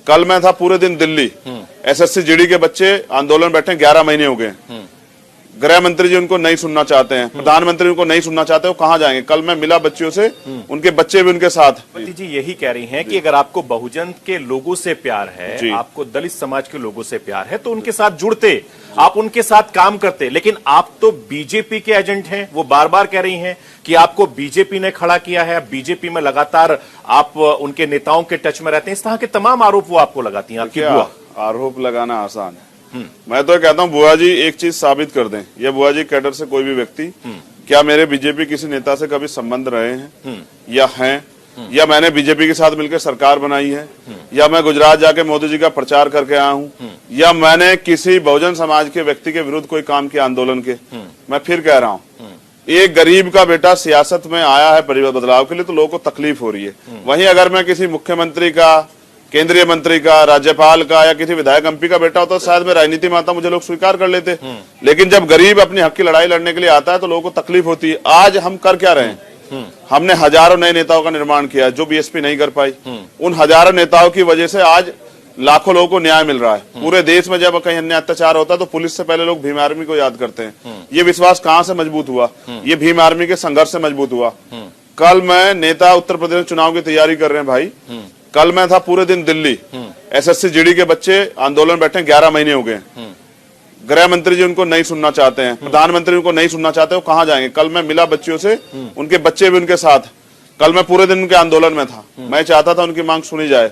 कल मैं था पूरे दिन दिल्ली। एसएससी जीडी के बच्चे आंदोलन बैठे 11 महीने हो गए। गृह मंत्री जी उनको नहीं सुनना चाहते हैं, प्रधानमंत्री उनको नहीं सुनना चाहते, वो कहाँ जाएंगे? कल मैं मिला बच्चियों से, उनके बच्चे भी उनके साथ। जी यही कह रही हैं कि अगर आपको बहुजन के लोगों से प्यार है, आपको दलित समाज के लोगों से प्यार है, तो उनके साथ जुड़ते, आप उनके साथ काम करते। लेकिन आप तो बीजेपी के एजेंट हैं। वो बार बार कह रही हैं कि आपको बीजेपी ने खड़ा किया है, बीजेपी में लगातार आप उनके नेताओं के टच में रहते हैं। इस तरह के तमाम आरोप वो आपको लगाती हैं। आपकी बुआ आरोप लगाना आसान है। मैं तो कहता हूँ बुआ जी एक चीज साबित कर दें, या बुआ जी कैडर से कोई भी व्यक्ति, क्या मेरे बीजेपी किसी नेता से कभी संबंध रहे हैं या हैं, या मैंने बीजेपी के साथ मिलकर सरकार बनाई है, या मैं गुजरात जाके मोदी जी का प्रचार करके आया हूँ, या मैंने किसी बहुजन समाज के व्यक्ति के विरुद्ध कोई काम किया आंदोलन के। मैं फिर कह रहा हूँ, एक गरीब का बेटा सियासत में आया है बदलाव के लिए, तो लोगों को तकलीफ हो रही है। वहीं अगर मैं किसी मुख्यमंत्री का, केंद्रीय मंत्री का, राज्यपाल का या किसी विधायक एमपी का बेटा होता, शायद मैं राजनीति में आता, मुझे लोग स्वीकार कर लेते। लेकिन जब गरीब अपनी हक की लड़ाई लड़ने के लिए आता है तो लोगों को तकलीफ होती है। आज हम कर क्या रहे हैं? हमने हजारों नए नेताओं का निर्माण किया जो बीएसपी नहीं कर पाई। उन हजारों नेताओं की वजह से आज लाखों लोगों को न्याय मिल रहा है। पूरे देश में जब कहीं अन्य अत्याचार होता है तो पुलिस से पहले लोग भीम आर्मी को याद करते हैं। ये विश्वास कहां से मजबूत हुआ? ये भीम आर्मी के संघर्ष से मजबूत हुआ। कल मैं नेता उत्तर प्रदेश चुनाव की तैयारी कर रहे हैं भाई। कल मैं था पूरे दिन दिल्ली। एसएससी जीडी के बच्चे आंदोलन बैठे 11 महीने हो गए। गृह मंत्री जी उनको नहीं सुनना चाहते हैं, प्रधानमंत्री उनको नहीं सुनना चाहते, वो कहाँ जाएंगे? कल मैं मिला बच्चियों से, उनके बच्चे भी उनके साथ। कल मैं पूरे दिन उनके आंदोलन में था। मैं चाहता था उनकी मांग सुनी जाए,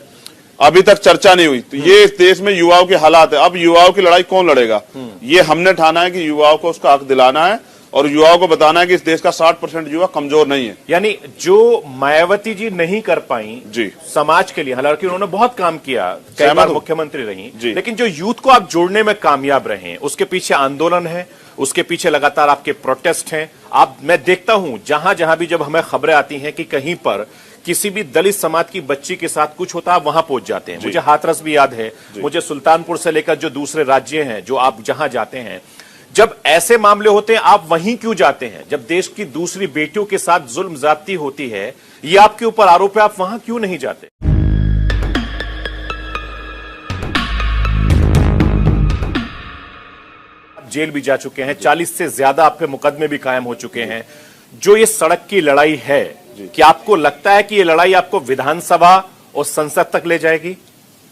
अभी तक चर्चा नहीं हुई। तो ये इस देश में युवाओं के हालात है। अब युवाओं की लड़ाई कौन लड़ेगा? ये हमने ठाना है कि युवाओं को उसका हक दिलाना है और युवाओं को बताना है कि इस देश का 60% युवा कमजोर नहीं है। यानी जो मायावती जी नहीं कर पाई जी समाज के लिए, हालांकि उन्होंने बहुत काम किया, कई बार मुख्यमंत्री रही, लेकिन जो यूथ को आप जोड़ने में कामयाब रहे हैं, उसके पीछे आंदोलन है, उसके पीछे लगातार आपके प्रोटेस्ट हैं। मैं देखता हूं जहां जहां भी जब हमें खबरें आती हैं कि कहीं पर किसी भी दलित समाज की बच्ची के साथ कुछ होता है, वहां पहुंच जाते हैं। मुझे हाथरस भी याद है, मुझे सुल्तानपुर से लेकर जो दूसरे राज्य हैं, जो आप जहां जाते हैं, जब ऐसे मामले होते हैं आप वहीं क्यों जाते हैं? जब देश की दूसरी बेटियों के साथ जुल्म ज्यादती होती है, ये आपके ऊपर आरोप है, आप वहां क्यों नहीं जाते? आप जेल भी जा चुके हैं, 40 से ज्यादा आप पे मुकदमे भी कायम हो चुके हैं। जो ये सड़क की लड़ाई है, क्या आपको लगता है कि ये लड़ाई आपको विधानसभा और संसद तक ले जाएगी?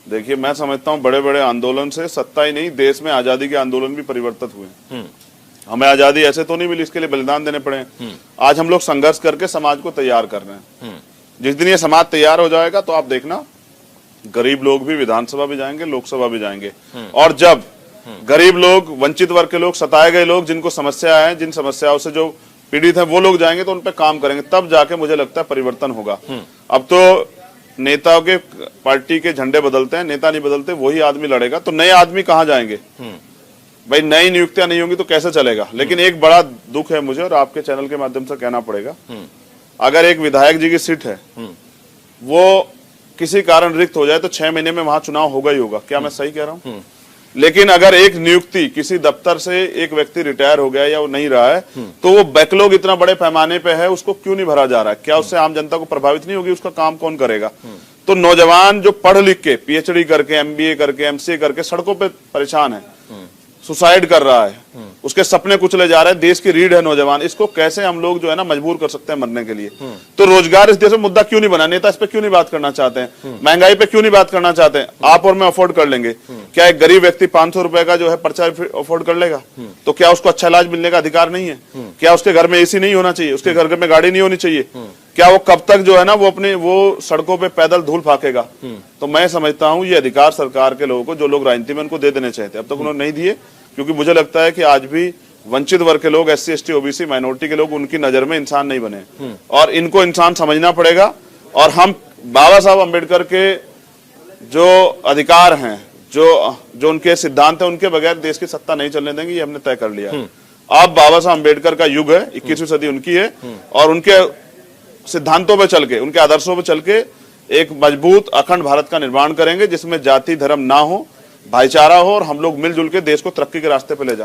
देखिए, मैं समझता हूं बड़े बड़े आंदोलन से सत्ता ही नहीं, देश में आजादी के आंदोलन भी परिवर्तित हुए। हमें आजादी ऐसे तो नहीं मिली, इसके लिए बलिदान देने पड़े। आज हम लोग संघर्ष करके समाज को तैयार कर रहे हैं। जिस दिन ये समाज तैयार हो जाएगा तो आप देखना, गरीब लोग भी विधानसभा भी जाएंगे, लोकसभा भी जाएंगे। और जब गरीब लोग, वंचित वर्ग के लोग, सताए गए लोग, जिनको समस्या है, जिन समस्याओं से जो पीड़ित है, वो लोग जाएंगे तो उन पर काम करेंगे, तब जाके मुझे लगता है परिवर्तन होगा। अब तो नेताओं के पार्टी के झंडे बदलते हैं, नेता नहीं बदलते, वही आदमी लड़ेगा। तो नए आदमी कहाँ जाएंगे भाई? नई नियुक्तियां नहीं होंगी तो कैसे चलेगा? लेकिन एक बड़ा दुख है मुझे, और आपके चैनल के माध्यम से कहना पड़ेगा, अगर एक विधायक जी की सीट है, वो किसी कारण रिक्त हो जाए तो 6 महीने में वहां चुनाव होगा ही होगा। क्या मैं सही कह रहा हूँ? लेकिन अगर एक नियुक्ति, किसी दफ्तर से एक व्यक्ति रिटायर हो गया या वो नहीं रहा है, तो वो बैकलॉग इतना बड़े पैमाने पे है, उसको क्यों नहीं भरा जा रहा है? क्या उससे आम जनता को प्रभावित नहीं होगी? उसका काम कौन करेगा? तो नौजवान जो पढ़ लिख के, पीएचडी करके, एमबीए करके, एमसीए करके सड़कों पे परेशान है, सुसाइड कर रहा है, उसके सपने कुचले जा रहे हैं, देश की रीढ़ है नौजवान, इसको कैसे हम लोग जो है ना मजबूर कर सकते हैं मरने के लिए? तो रोजगार इस देश में मुद्दा क्यों नहीं बना? नेता इस पे क्यों नहीं बात करना चाहते हैं? महंगाई पे क्यों नहीं बात करना चाहते हैं? आप और मैं अफोर्ड कर लेंगे, क्या एक गरीब व्यक्ति 500 रुपए का जो है पर्चा अफोर्ड कर लेगा? तो क्या उसको अच्छा इलाज मिलने का अधिकार नहीं है? क्या उसके घर में एसी नहीं होना चाहिए? उसके घर में गाड़ी नहीं होनी चाहिए? क्या वो कब तक जो है ना वो सड़कों पे पैदल धूल फाकेगा? तो मैं समझता हूँ ये अधिकार सरकार के लोगों को, जो लोग राजनीति में, उनको दे देने चाहिए थे, अब तक उन्होंने नहीं दिए। क्योंकि मुझे लगता है कि आज भी वंचित वर्ग के लोग, एससी एसटी ओबीसी माइनॉरिटी के लोग उनकी नजर में इंसान नहीं बने, और इनको इंसान समझना पड़ेगा। और हम बाबा साहब अम्बेडकर के जो अधिकार हैं, जो उनके सिद्धांत हैं, उनके बगैर देश की सत्ता नहीं चलने देंगे, ये हमने तय कर लिया। अब बाबा साहब अम्बेडकर का युग है, 21वीं सदी उनकी है, और उनके सिद्धांतों पर चल के, उनके आदर्शों पर चल के एक मजबूत अखंड भारत का निर्माण करेंगे, जिसमें जाति धर्म ना हो, भाईचारा हो, और हम लोग मिलजुल के देश को तरक्की के रास्ते पे ले जाएं।